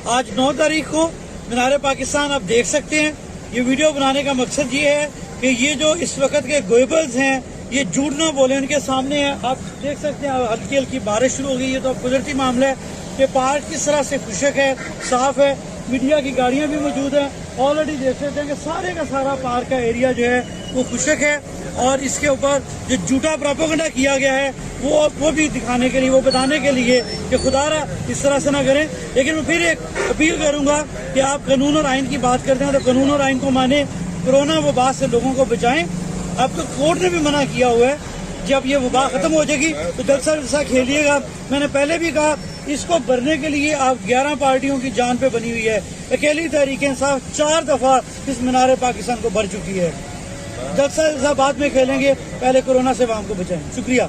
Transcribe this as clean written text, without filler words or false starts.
आज 9 तारीख को मीनार पाकिस्तान आप देख सकते हैं। ये वीडियो बनाने का मकसद ये है कि ये जो इस वक्त के गोएबल्स हैं ये झूठ ना बोले, उनके सामने है। आप देख सकते हैं हल्की हल्की बारिश शुरू हो गई है, तो अब कुदरती मामला है कि पार्क किस तरह से खुशक है, साफ है। मीडिया की गाड़ियां भी मौजूद हैं। ऑलरेडी देख सकते हैं कि सारे का सारा पार्क का एरिया जो है वो खुशक है। और इसके ऊपर जो झूठा प्रोपेगेंडा किया गया है वो भी दिखाने के लिए, वो बताने के लिए कि खुदारा इस तरह से ना करें। लेकिन मैं फिर एक अपील करूंगा कि आप कानून और आइन की बात करते हैं तो कानून और आइन को माने, कोरोना वबा से लोगों को बचाएं। अब तो कोर्ट ने भी मना किया हुआ है, जब ये वबा खत्म हो जाएगी तो जलसा खेलिएगा। मैंने पहले भी कहा, इसको भरने के लिए आप 11 पार्टियों की जान पे बनी हुई है। अकेली तहरीक-ए-इंसाफ 4 दफा इस मीनार पाकिस्तान को भर चुकी है। जलसा बाद में खेलेंगे, पहले कोरोना से आवाम को बचाएं। शुक्रिया।